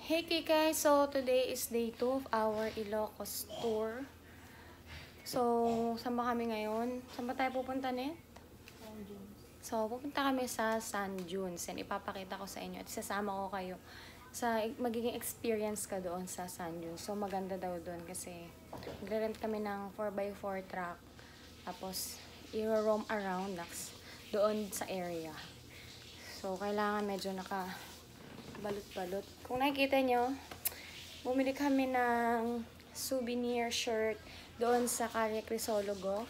Hey guys, so today is day 2 of our Ilocos tour. So, saan ba kami ngayon? Saan ba tayo pupunta, Net? San Junes. So, pupunta kami sa San Junes. And ipapakita ko sa inyo at isasama ko kayo sa magiging experience ka doon sa San Junes. So, maganda daw doon kasi magre-rent kami ng 4x4 truck. Tapos, i-roam around doon sa area. So, kailangan medyo balot-balot. Kung nakikita nyo, bumili kami ng souvenir shirt doon sa Calle Crisologo.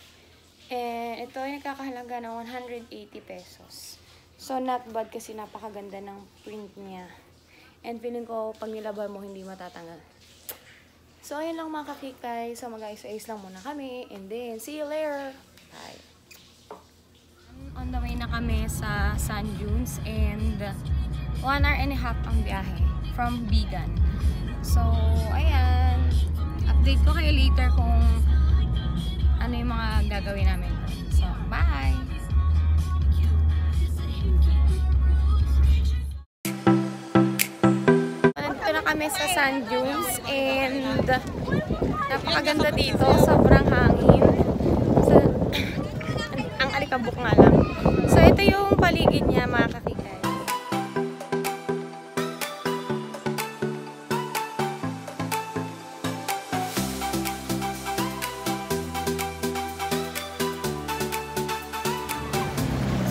And ito ay nakakahalaga ng 180 pesos. So, not bad kasi napakaganda ng print niya. And feeling ko, pag nilaban mo, hindi matatanggal. So, ayun lang mga kakikay. So, mag-ayos-ayos lang muna kami. And then, see you later. Bye. On the way na kami sa San Junes. And 1 hour and a half ang biyahe from Bigan. So, ayan. Update ko kayo later kung ano yung mga gagawin namin. So, bye! Nandito na kami sa San Junes and napakaganda dito. Sobrang hangin. So, ang alikabok nga lang. So, ito yung paligid niya mga kakikay.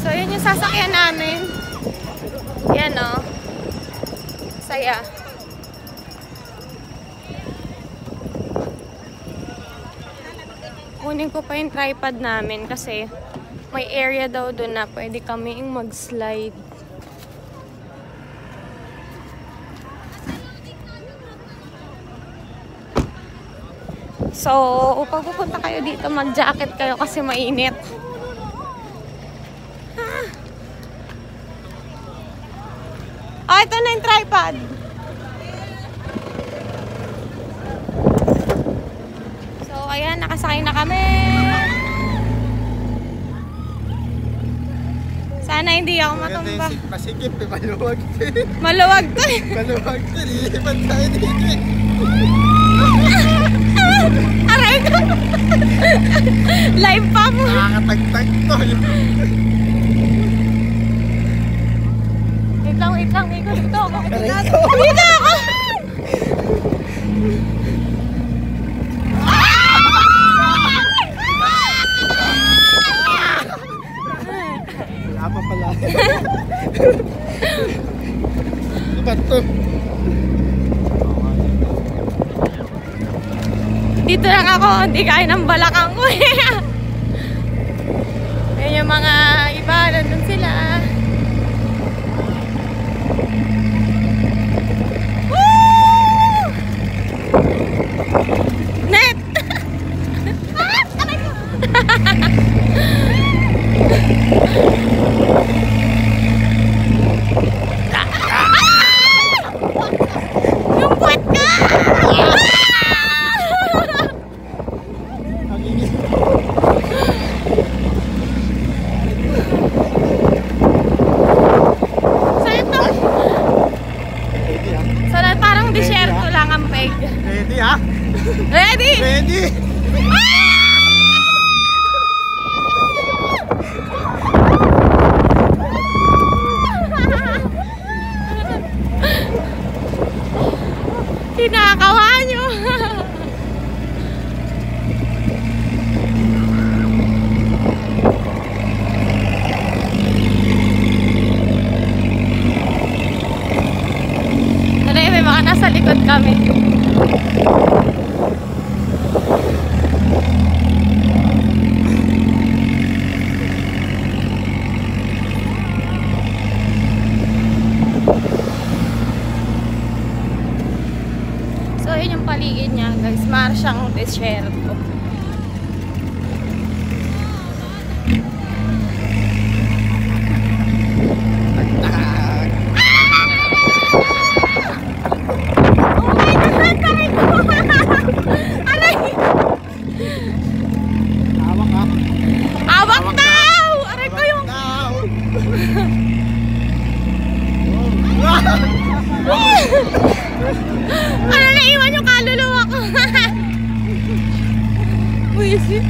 So, yun yung sasakyan namin. Yan, o. Saya. Kunin ko pa yung tripod namin kasi may area daw doon na pwede kaming mag-slide. So, pag pupunta kayo dito, mag-jacket kayo kasi mainit. Oh, ito na yung tripod. So, ayan, nakasakay na kami. Sana hindi ako matumba. Masikip, maluwag. Maluwag to eh. Maluwag to, lilipan tayo dito. Aray ko. Live pa mo. Nakakatagtag to. Wait lang, dito ako. Aray ko. Dito ako! Wala pa pala. Ba't to? Dito lang ako, hindi kaya ng balakang ko eh. Ayan yung mga iba, nandun sila. Net! Yung puwet ka! So ito, so parang disyerto lang ang peg. Ready ha? Ready? Ready! Kinakawa nyo. May mga nasa likod kami. So, yun yung paligid niya, guys. Mara siyang desierto. Awak daw! Aray ko yung... Sit.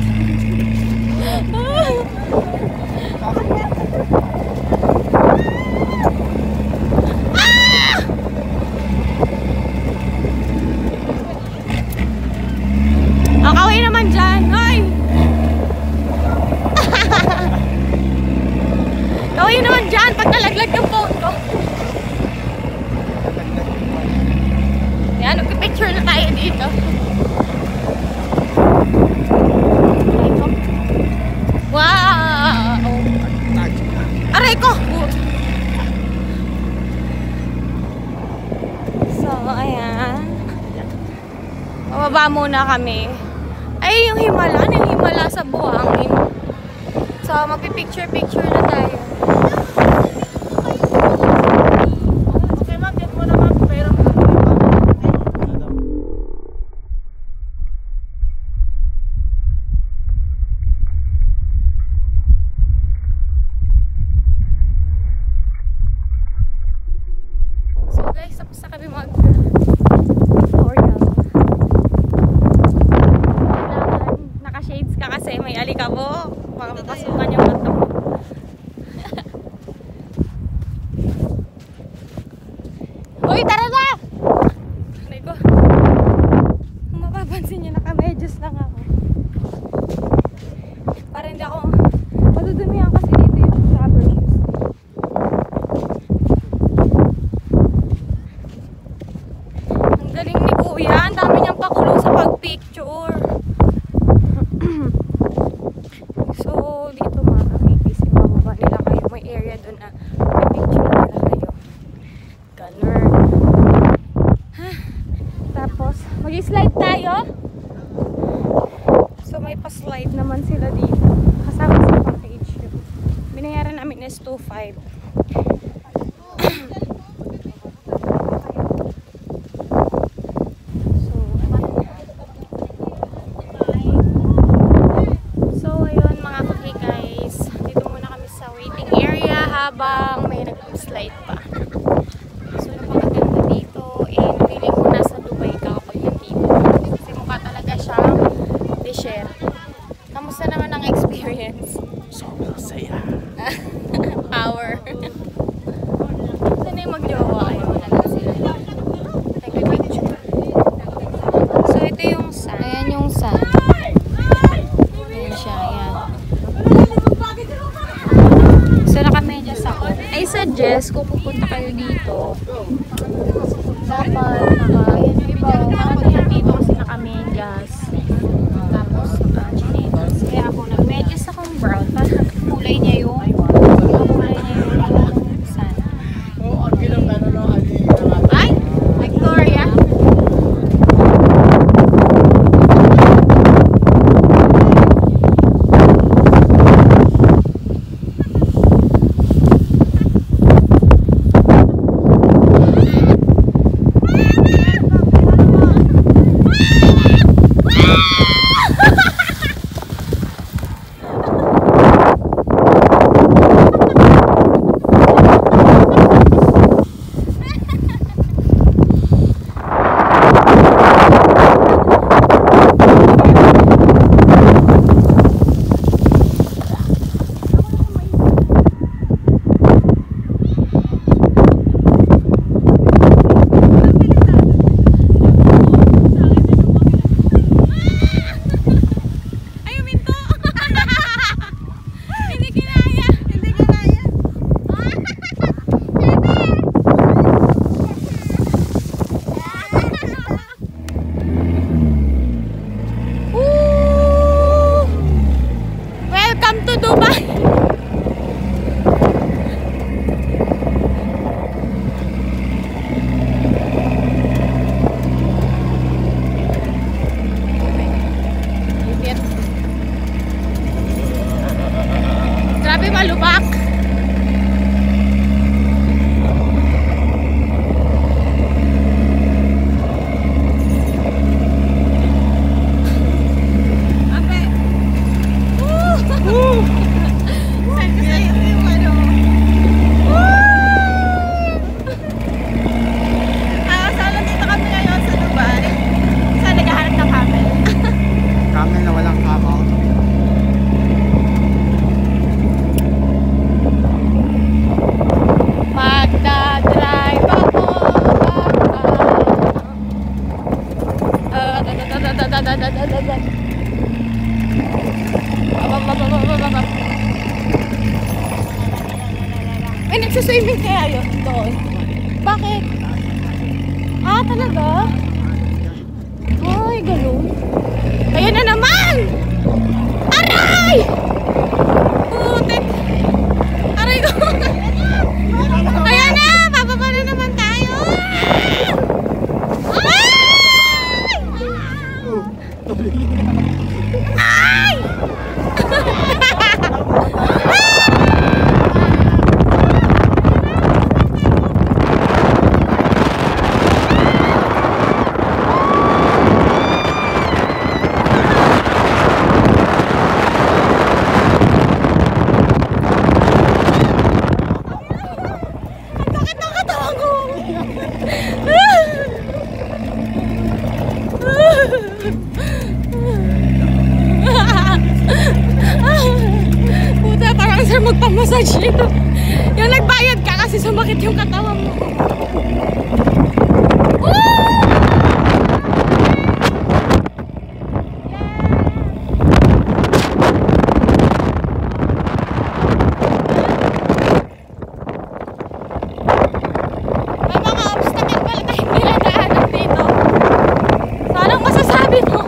Ang kaway naman dyan. Hoy! Kaway naman dyan pag nalaglag yung phone ko. Yan, magpipicture na tayo dito. Wow! Aray ko! So, ayan. Bababa muna kami. Ay, yung himala. Ano yung himala sa buhangin? So, magpipicture-picture na tayo. Okay, ma'am. Dito mo na, ma'am. Pero so, guys, tapos na kami mag-tutorial. Naka-shades ka kasi may alikabok. Baka mapasukan yung mata mo. Uy, tara na! Aray ko. Kung mapapansin nyo, naka-medyas lang ako. Para hindi ako madudumihan kasi dito yung rubber shoes. Ang galing ni Kuya. Ang dami niyang pakulong sa pag-picture. So, dito mga kakikis, ibababa nila kayo. May area doon na picture nila kayo. Ganun. Tapos, mag-slide tayo. So, may pa-slide naman sila dito. Kasama sa package yun. Binayaran namin is 2.5. Habang may nag-slide pa. So, napakaganda dito. And feeling ko nasa Dubai ka kapag nandito. Kasi mukha talaga siyang desierto. Kamusta naman ang experience? Sobrang saya. Power. Sana yung mag-jowa kayo. Wala na sila. Take a picture. So, ito yung sun. Ayan yung sun. Ayan siya. Ayan. So, naka-medyas ako. I suggest, kung pupunta kayo dito, dapat yan yung iba, nakatayan dito kasi naka-medyas. Tapos, chinelas. Kaya ako, nag-medyas akong brown. Parang kulay niya yung sun. Ay! Victoria! Ay, nagsuswimming kaya yun doon. Bakit? Ah, talaga? Ay, ganun. Ayan na naman! Aray! Putik! Aray ko! Ayan na! Bababa na naman tayo! Ay! Bakit nakatawan ko? Puta, parang sir magpamassage dito. Yung nagbayad ka kasi sumakit yung katawan mo. May mga obstacle pala na hindi nadaanan dito. So, anong masasabi mo?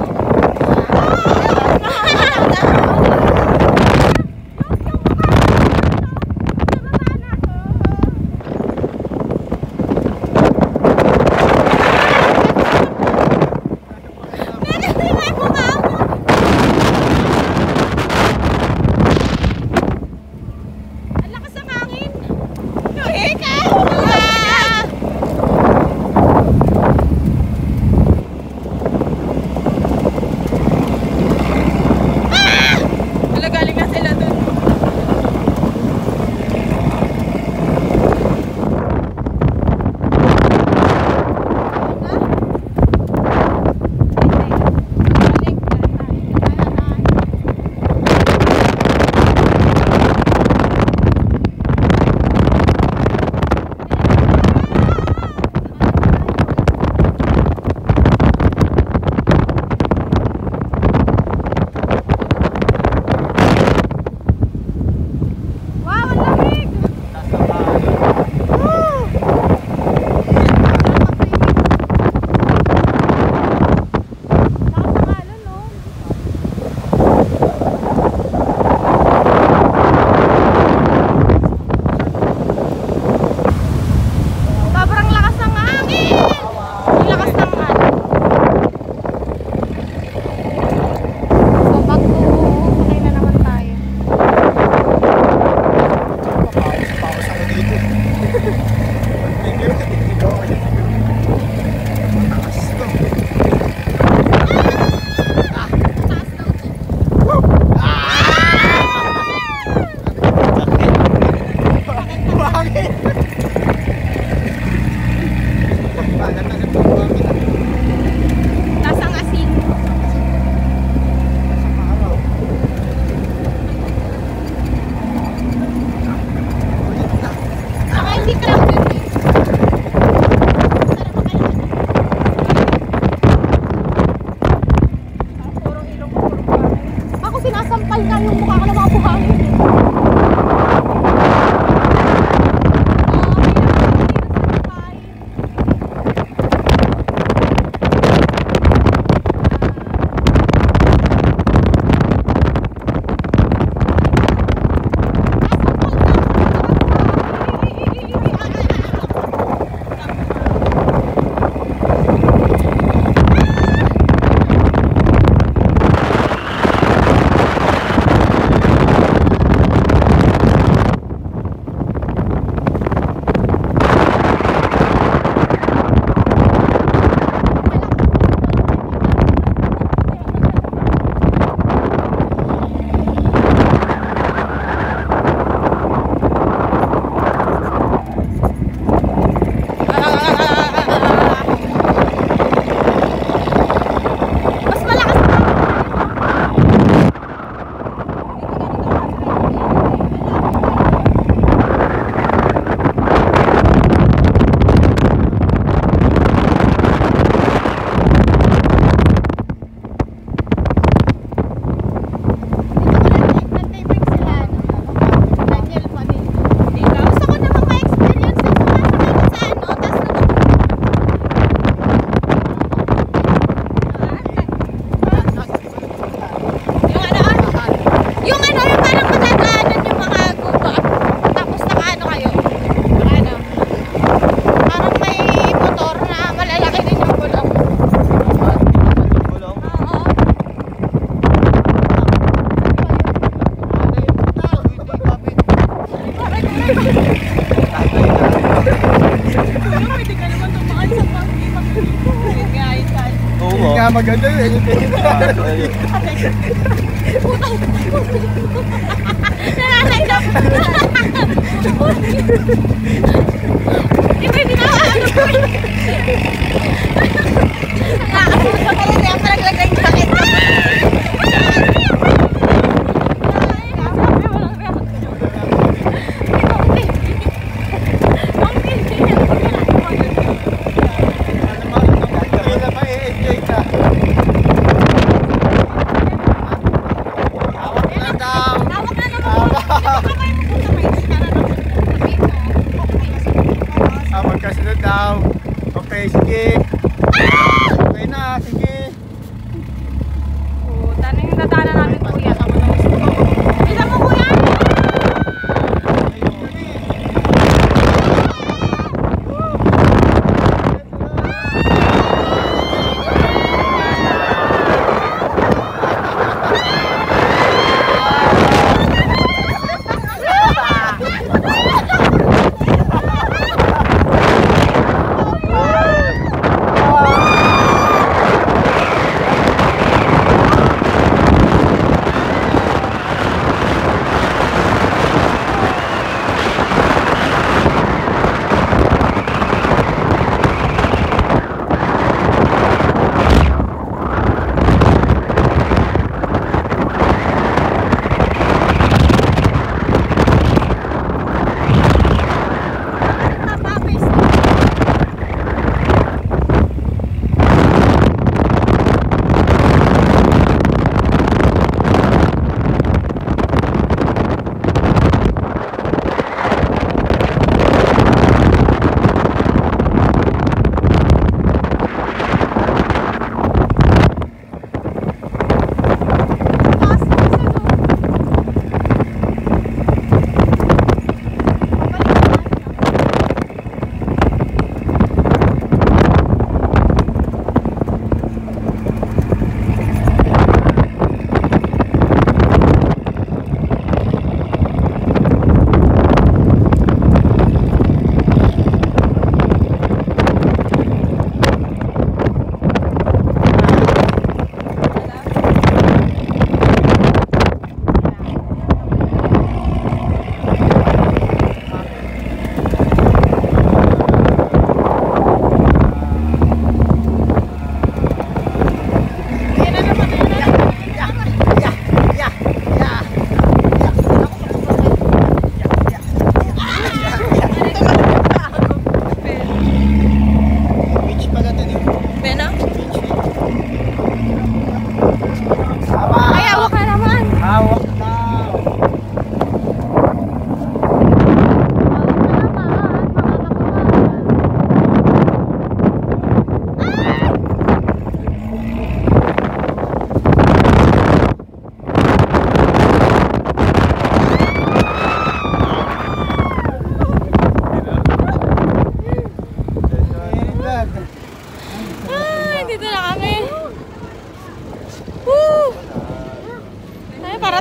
Hindi nga maganda eh. Nananagap! Di ba hindi na ano ko? Nakakasunod ako rin. Kaya panaglagay yung sakit. Ma-enjoy ka. Hawak na daw. Hawak na naman. Kamay mo po kamay. Magkasunod daw. Okay, sige. Okay na, sige. Tanong yung dadaanan natin, kuya. Isa mo, kuya!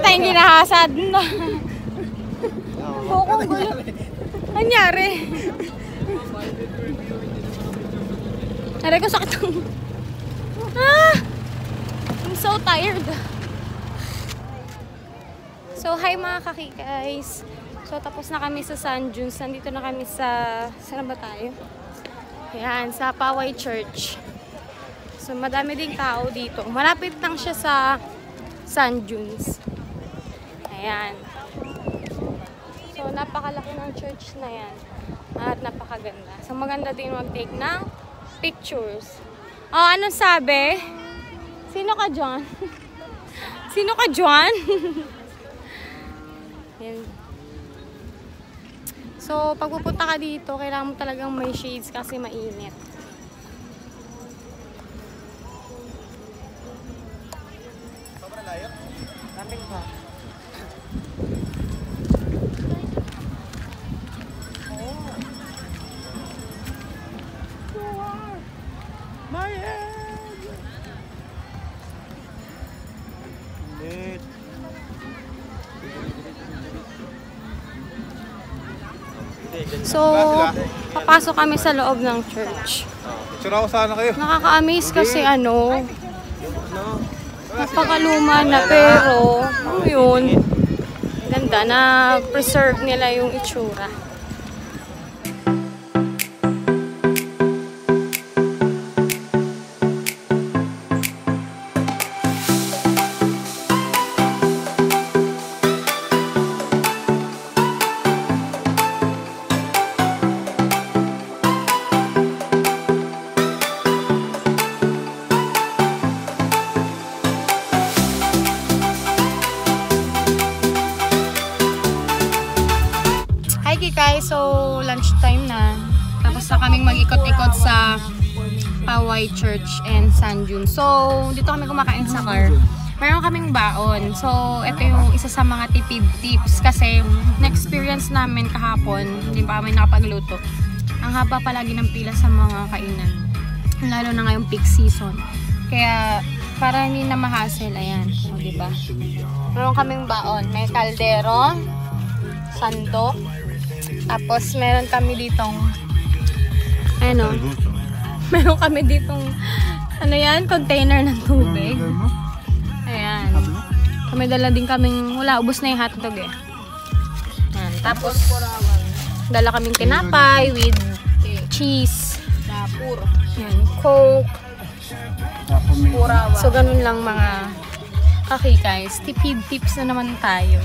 tayong ginahasad. Bukong gulo. Nangyari. Aray ko sakit ang... I'm so tired. So, hi mga kakikays. So, tapos na kami sa Sand Dunes. Nandito na kami sa... Saan ba tayo? Ayan, sa Poway Church. So, madami ding tao dito. Malapit lang siya sa Sand Dunes. Ayan. So, napakalaki ng church na yan. At napakaganda. So, maganda din mag-take ng pictures. Oh, anong sabi? Sino ka, John? Sino ka, John? Ayan. So, pag pupunta ka dito, kailangan mo talagang may shades kasi mainit. Sobrang layo? Nating pa. My head! Lit. So, papasok kami sa loob ng church. Picture ako sana kayo. Nakaka-amaze kasi napakaluma na pero yun, ganda na preserve nila yung itsura. Guys, so lunchtime na. Tapos na kaming mag-ikot-ikot sa Poway Church and Sand Dunes. So, dito kami kumakain sa car. Meron kaming baon. So, ito yung isa sa mga tipid tips. Kasi, na-experience namin kahapon, hindi pa kami nakapagluto. Ang haba palagi ng pila sa mga kainan. Lalo na ngayong peak season. Kaya, para hindi na ma-hassle, ayan. O, diba? Meron kaming baon. May kaldero, sandok, tapos meron kami ditong meron kami ditong container ng tubig. Ayan. Kami dala din kaming, wala, ubos na yung hotdog eh. Ayan. Tapos dala kaming tinapay with cheese. Ayan. Coke. So ganun lang mga guys. Tipid tips na naman tayo.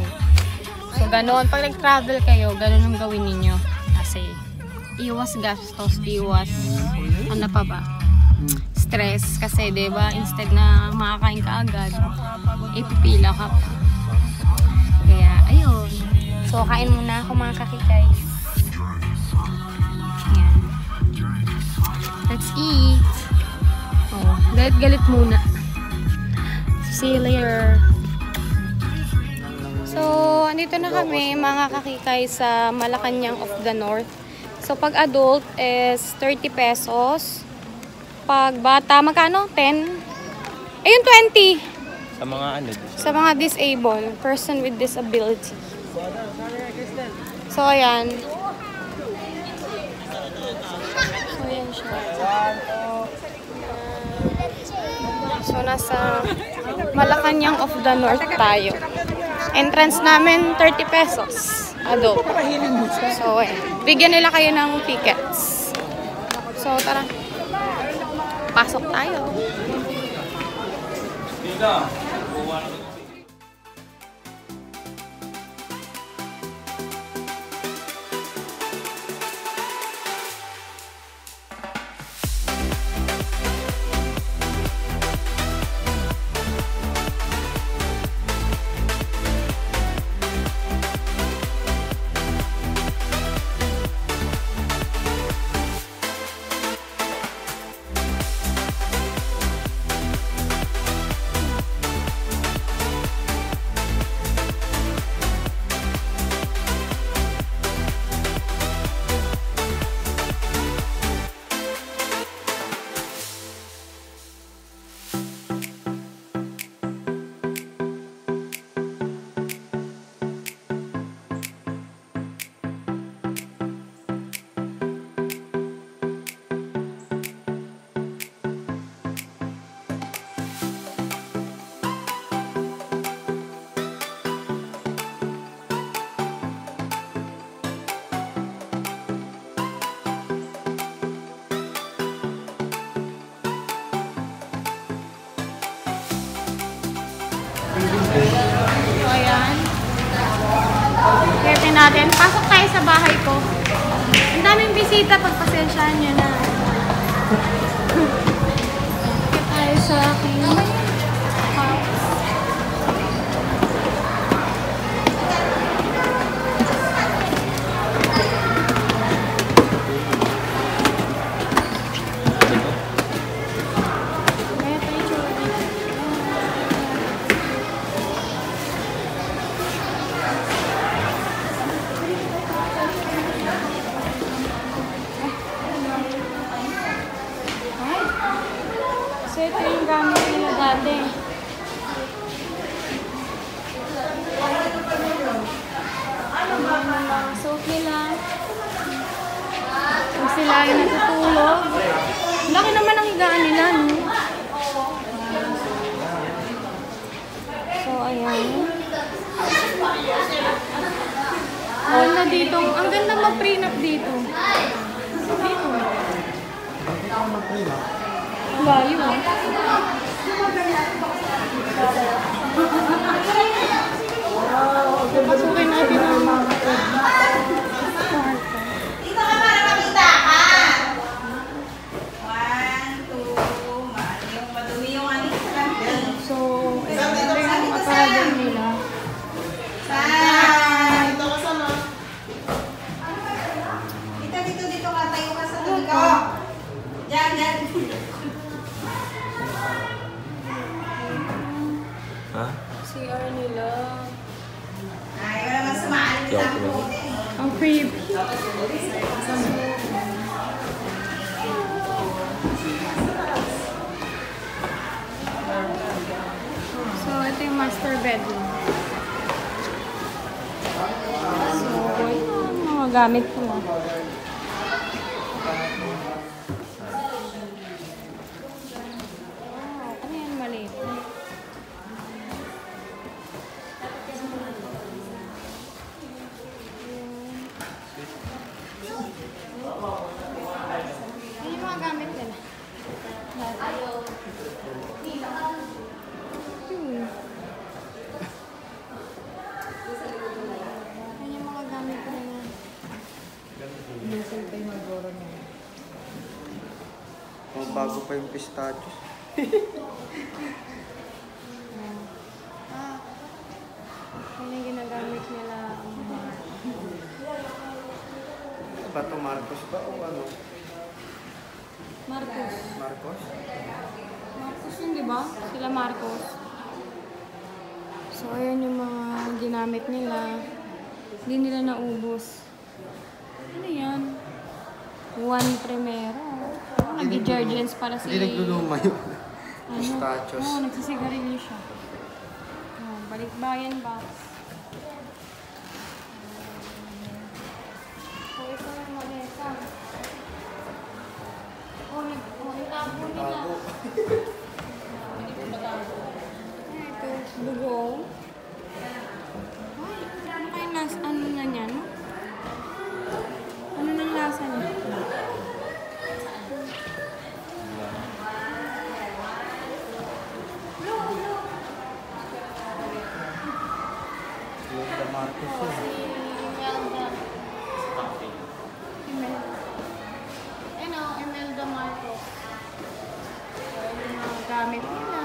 So, ganoon. Pag nag-travel kayo, ganoon ang gawin ninyo. Kasi, iwas gastos, iwas, ano pa ba? Stress. Kasi, diba, instead na makakain ka agad, ipipila ka pa. Kaya, ayun. So, kain muna ako mga kakikay. Ayan. Let's eat. Oh, galit-galit muna. See you later. So, andito na kami mga kakikay sa Malacanang of the North. So, pag adult is 30 pesos. Pag bata, magkano? 10? Ayun, 20. Sa mga Sa mga disabled, person with disability. So, ayan. So, ayan siya. So, nasa Malacanang of the North tayo. Entrance namin, 30 pesos. Adult. So, bigyan nila kayo ng tickets. So, tara. Pasok tayo. So, ayan. Kaya natin. Pasok tayo sa bahay ko. Ang daming bisita. Pagpasensyahan nyo na. Kaya tayo sa aking house. So, ito yung gamit nila dati. Yung mga suit nila. Kung sila ay natutulog. Laki naman ang higaan nila, no? So, ayan. Oh, na dito. Ang ganda mag-prenup dito. Dito. Layo, ah. Pasukin natin ang mga Dito ka para makita ka. 1, 2, yung madumi yung aning camping. So, ito yung aparador nila. Dito ka sama. Dito ka. Tayo ka sa tabi ko. Diyan. Ha? CR nila. Ay, wala man sumaalim sa ako. Ang creepy. So, ito yung master bedroom. So, ito ang mga gamit ko. Wow, ano yan maliit? Ano yung mga gamit nila? Yun. Ano yung mga gamit nila? Oh, bago pa yung pistachios. Ano yung ginagamit nila? Ba ito, Marcos ba o ano? Marcos. Marcos? Marcos yun, di ba? Sila Marcos. So, ayan yung mga ginamit nila. Hindi nila naubos. Ano yan? Juan Primero. Nag-detergents para si... Hindi nagluluma yung Ano? pistachios. Oo, nagsisigarilyo siya. Oh, balikbayan box. So, ito yung maleta. Itago nila. Bago. Ito, dugong. Ay, ano kayong lasa? Ano na niya, no? Ano nang lasa niya? Yung sa Marcos Oh, yun. si Imelda. Imelda. Ano, Imelda Marcos. So, yung mga gamit nila.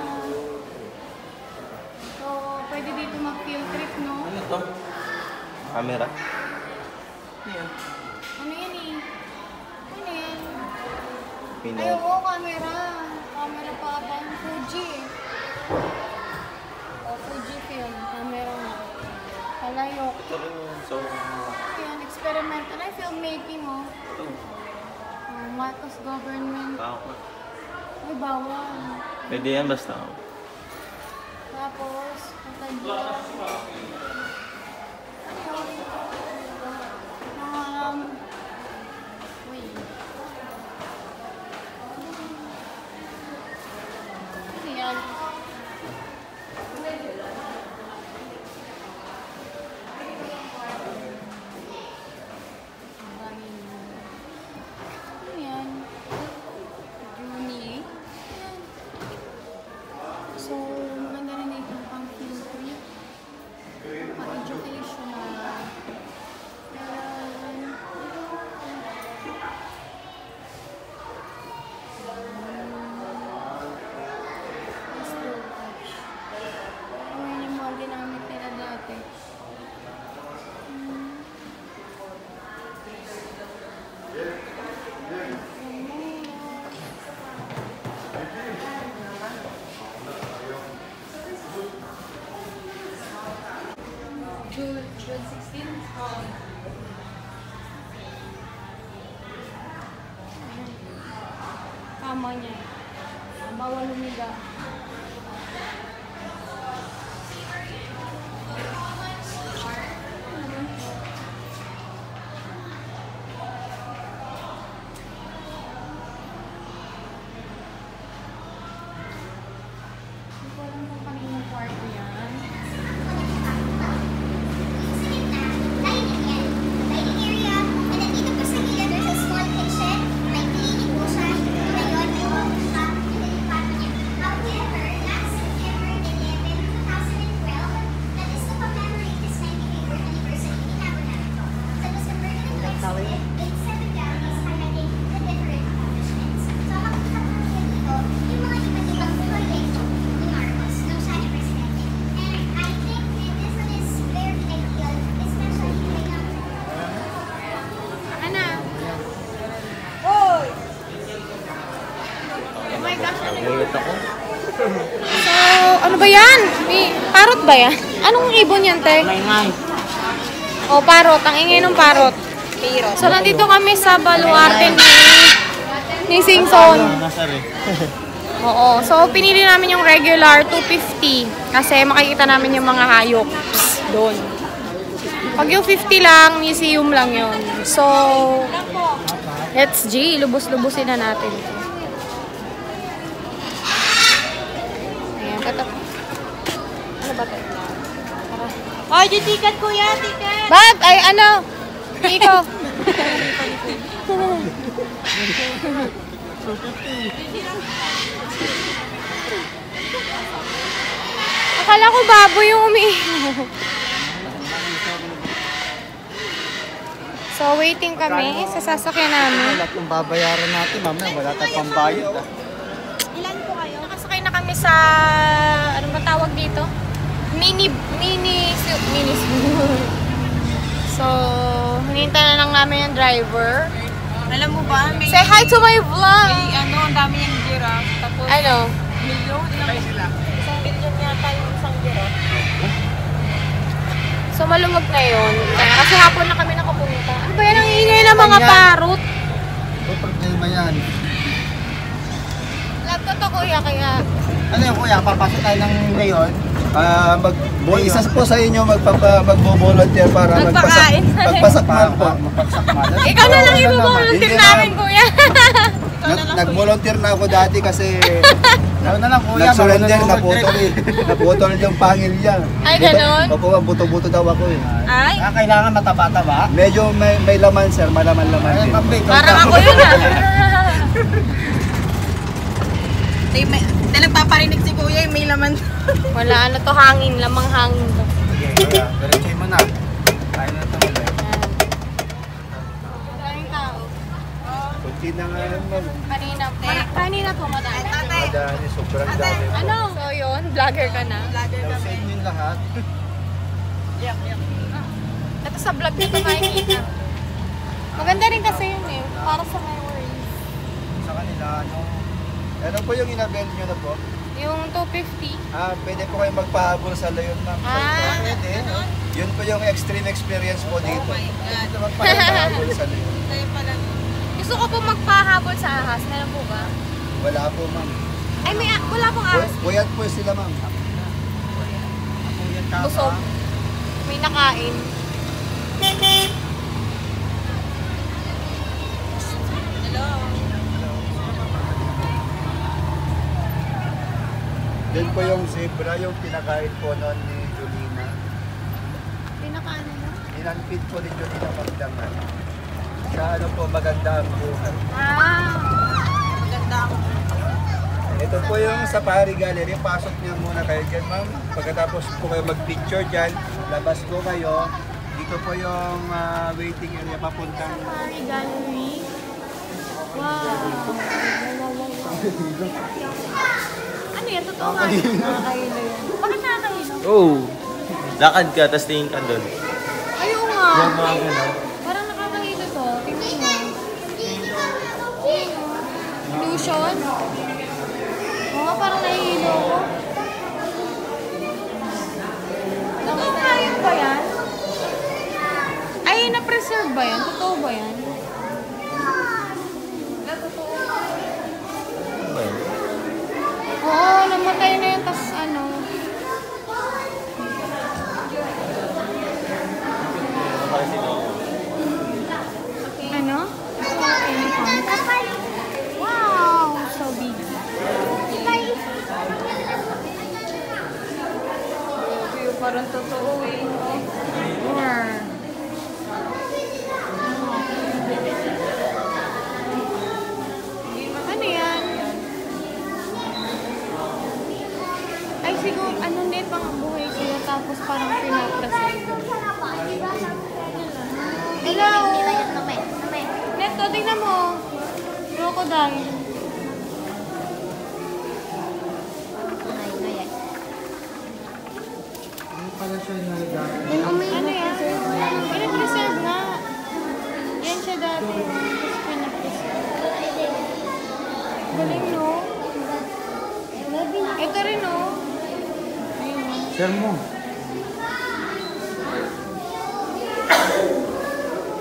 So, pwede dito mag-field trip, no? Ano to? Camera? Ano yan eh? Ano yan? Ay, Pinay. oo, camera. Camera pa ba? Fuji. Oh, Fuji film. Camera mo. Palayok. Ito rin yung so... Yan, experimental. Ay, filmmaking, oh. Ito. Oh, Marcos government. Bawak na. Ay, bawal. Pwede yan basta. Tapos, ang tanda. Wait. Ano yan? Ano yan? Juni. So, maganda rin na itong pang field trip. Pa-educational. Ayan yung mga ginamit nila dati. June 16? Kama niya. Bawal humiga. Nagulat ako. So, ano ba yan? May parot ba yan? Anong ibon yan, te? Ngay. O, parot. Ang ingay ng parot. So, nandito kami sa baluarte ni Singson. Nasar eh. Oo. So, pinili namin yung regular 250 kasi makikita namin yung mga hayop doon. Pag yung 50 lang, museum lang yun. So, let's G. Lubos-lubusin na natin. Ayan, katap. Ano ba ito? Ay, di ticket kuya, ticket. Bag! Ay, ano? Iko. Akala ko baboy yung umiinom. So, waiting kami sa sasakyan namin. Lahat ng babayaran natin, mamaya wala tayong pambayad. Ilan po kayo? Nakasakay na kami sa, ano ba tawag dito? Mini. So, hinintay na lang namin yung driver. Alam mo ba, may, Say hi to my vlog! ano, ang dami niyang giraffe. Tapos, Ano? milyon. Isang milyon yata yung isang giraffe. So, malumog na yun. Kasi hapon na kami nakapunta. Ano ba yan? Ang ingay ng mga parot. May problema yan. Laptop to, kuya, kaya... Ano yung kuya, papasok tayo ng ngayon? May isa po sa inyo magbo-volunteer para Magpakain. magpasakmal po. Magpasakmal. Ikaw na lang i-volunteer Hindi, namin, kuya. Nag-volunteer na ako dati kasi Ano na lang kuya, nag-surrender, naputol yung pangilya. Ay, ganun? Opo, buto-buto daw ako eh. Ay, kailangan mataba-taba. Medyo may laman sir, malaman-laman din. parang ako yun ah. Hindi nagpaparinig si kuya, may laman. Wala, ano to, hangin. Lamang hangin to. Sige, kuya, diretsuhin mo na. Kaya na ito ulit. Maraming tao. Kunti na nga yan, ma'am. Kanina po, madami. Madami, sobrang dami. Ano? So yun, vlogger ka na. Sa inyo yung lahat. Ito sa vlog nito makikita. Maganda rin kasi yun eh. Para sa memories. Sa kanila, ano po yung inabel nyo na po? Yung 250. Pwede po kayo magpahabol sa layon, ma'am. Pwede. Yun po yung extreme experience po dito. Pwede magpahabol sa layon. Gusto ko po magpahabol sa ahas. Meron po ba? Wala po, ma'am. Ay, wala pong ahas. Puyat po sila, ma'am. Busog. May nakain. Yun po yung zebra, yung pinakain po noon ni Julina. Pinakaano mo? Inanpit po ni Julina magdangan. Sa ano po, maganda ang buhay. Maganda ako. Ito po yung Safari Gallery. Pasok niya muna kayo dyan, ma'am. Pagkatapos po kayo mag-picture dyan, labas po kayo. Dito po yung waiting area papuntang... Safari Gallery. Wow. Ano yan? Totoo nga. Nakakahilo yan. Bakit nakakahilo? Oh. Lakad ka, tapos tingin ka doon. Ayaw nga. Yung mga gano'n. Parang nakakahilo to. Tingnan mo. Illusion? Oo, parang nahihilo ko. Nakakain ba yan? Ay, na-preserve ba yan? Totoo ba yan? Ano ba yun? Oo, namatay na yun. Tapos ano? Kasi no. Ano? Wow! So big. Parang totoo eh. Or... Ano yan? Ay siguro, ano net pang buhay sila tapos parang pinapreserve. Hello! Neto, tingnan mo. Crocodile. Ano yan? Pinapreserve nga. Yan siya dati. Tapos pinapreserve. Galing no? Share mo. Ano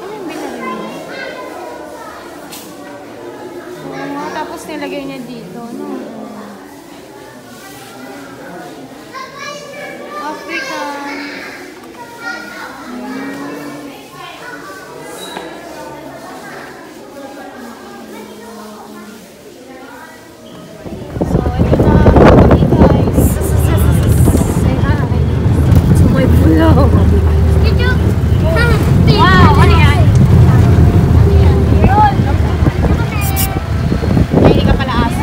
yung binili mo? Oo nga, tapos nilagay niya dito, no? African. So, ito na kami guys. Say hi. To my vlog. Wow, ano yan? Ay, hindi ka pala aso.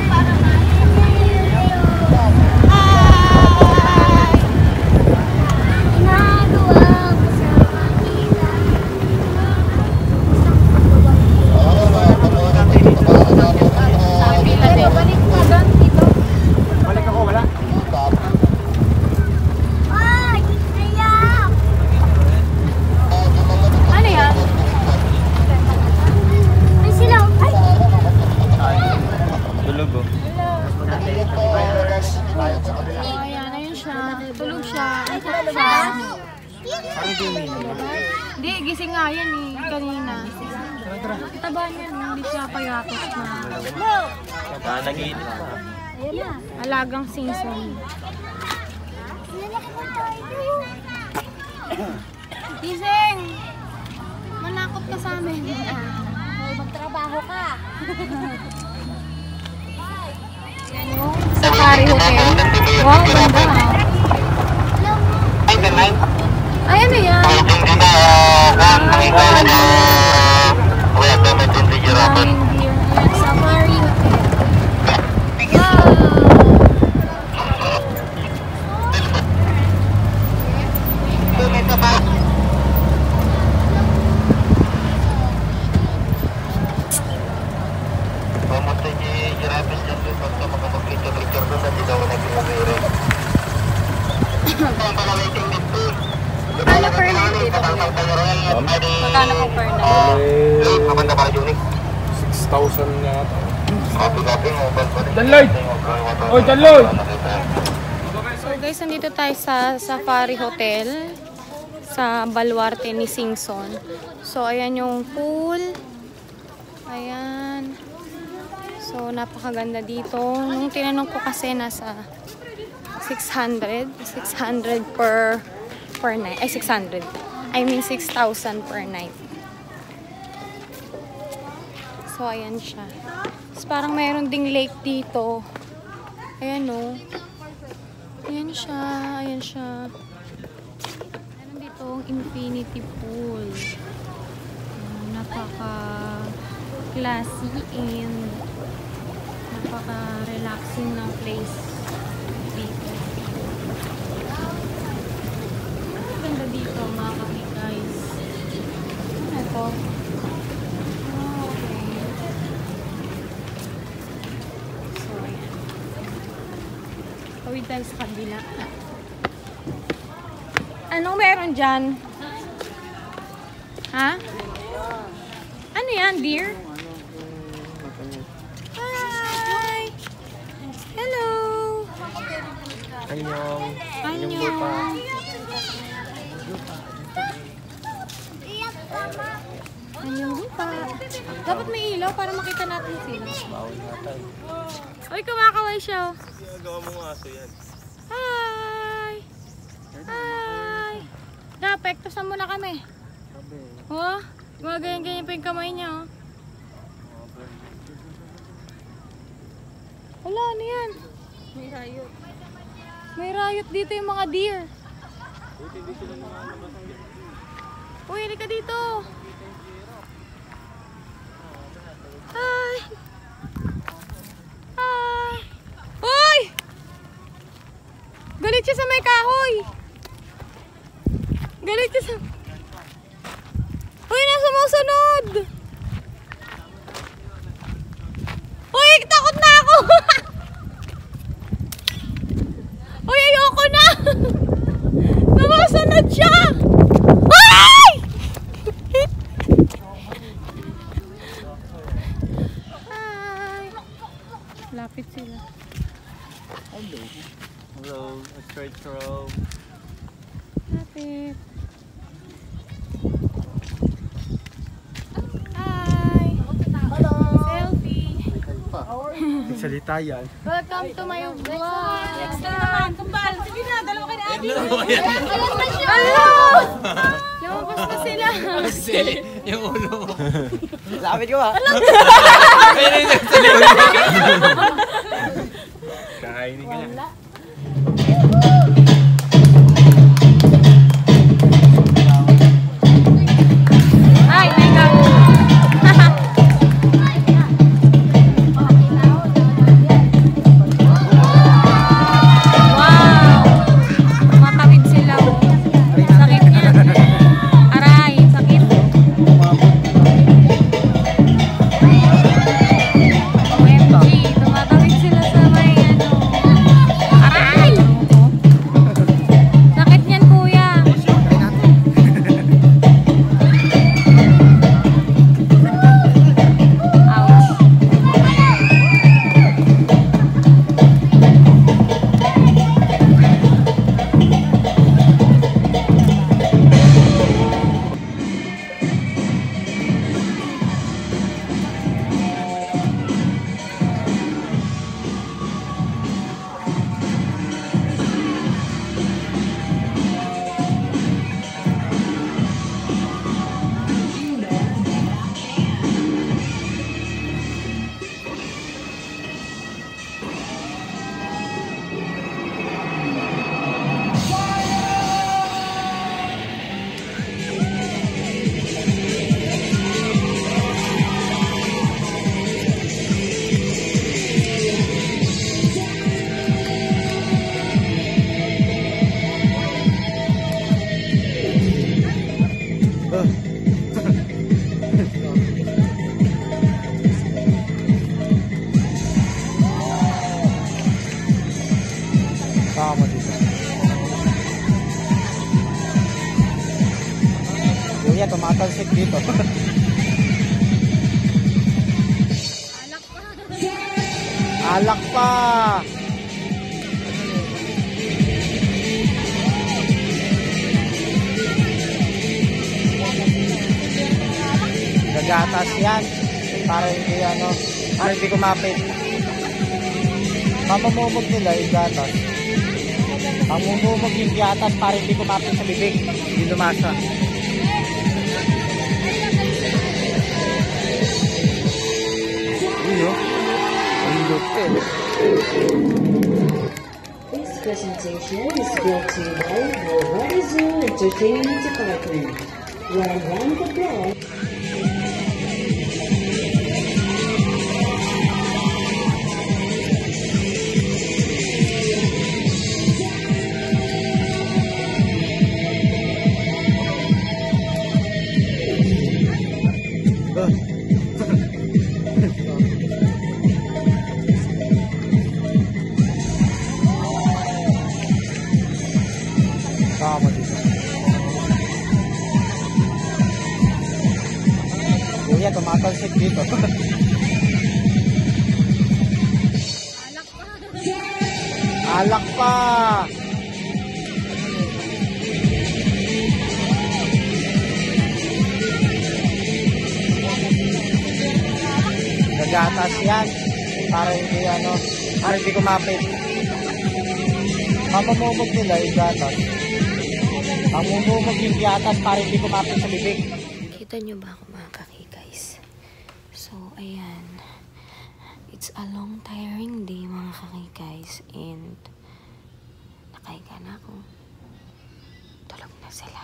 Balik ako, wala? Ano yan? Tulog oh. Ayan, ayun siya. Tulog siya. Ay, tulog siya. Hindi, gising nga yan eh. Kanina. Taba niya, no? Hindi siya payakot na. Nagiinit pa. Alagang season. Gising! Manakot ka sa amin. Magtrabaho ka. Yan yung Safari Hotel. Wow, ganda ha. Ay, ano yan? Ayan, Safari Hotel. Magkano per night dito? Magkano po per night? 6,000 yata. Danloy! Oy, Danloy! So guys, nandito tayo sa Safari Hotel sa Baluarte ni Singson. So ayan yung pool. Ayan. So napakaganda dito. Nung tinanong ko kasi nasa 600 per night. Ay 600. I mean 6,000 per night. So ayan siya. Tapos parang mayroon ding lake dito. Ayan o. Ayan siya. Ayan siya. Meron dito ang infinity pool. Napaka-classy and napaka-relaxing ng place dito. Ganda dito mga guys. Ito. Okay. So, ayan. Tawid tayo sa kabila. Anong meron dyan? Ha? Ano yan, dear? Hi! Hello! Anyong. Annyeong! Annyeong lupa. Dapat may ilaw para makita natin sila. Bawal nga tayo. Uy, kumakaway siya. Gawa mo nga aso yan. Hi! Hi! Napektosan muna kami. Oh, gumaganyan-ganyan pa yung kamay niya, oh. Wala, ano yan? May riot. May riot dito yung mga deer. Uy, halika dito. Hi! Hi! Uy! Galit siya sa may kahoy. Galit siya sa... Uy, nasa sumusunod! Uy, takot na ako! Uy, ayoko na! Sumusunod siya! Ay! Hi! Lapit sila. Hello, straight from. Happy. Hi! Selfie! Salita yan. Welcome to my vlog! Next naman, kumbal. Sige na, dalawa kayo na Adi. Hello! Lumabas na sila! Yung ulo mo. Lapit ko ba? Kakainin ka niya. Ay, my God! Wow! Tumatawid sila. Oh. Sakit niya. Aray, sakit. OMG, tumatawid sila sa may ano. Aray! Sakit niyan, kuya. Ouch. Tama dito. Kuya, tumatalsik dito. Alak pa! Gagatas yan. Para hindi kumapit. Mamumumog nila yung gatas. Mamumumog yung gatas para hindi kumapit sa bibig. Hindi lumasa. Iyo. Ang lupit. This presentation is brought to you by Horizon Entertainment Department. One round of applause. Tama dito. Kuya, tumatalsik dito. Alak pa! Gagatas yan. Para hindi kumapit. Mamumumog nila yung gatas. Mamumumog yung gatas para hindi kumapit sa bibig. Kita nyo ba ako mga kaki-guys? So, ayan. It's a long tiring day mga kaki-guys. And, nakahiga na ako. Tulog na sila.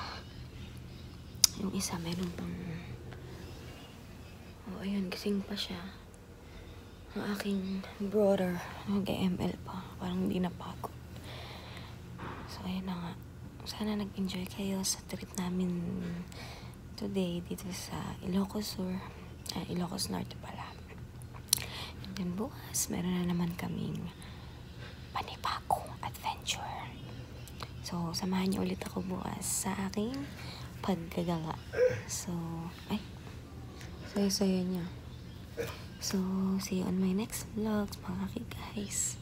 Yung isa meron pang... Oh, ayun. Gising pa siya. Ang aking brother. Nag-ML pa. Parang hindi napagod. So, ayun na nga. Sana nag-enjoy kayo sa trip namin today dito sa Ilocos Sur. Ilocos Norte pala. And then bukas, meron na naman kaming panibagong adventure. So, samahan niyo ulit ako bukas sa aking paggagala. So, ay, sayo-sayo niya. So, see you on my next vlog, mga guys.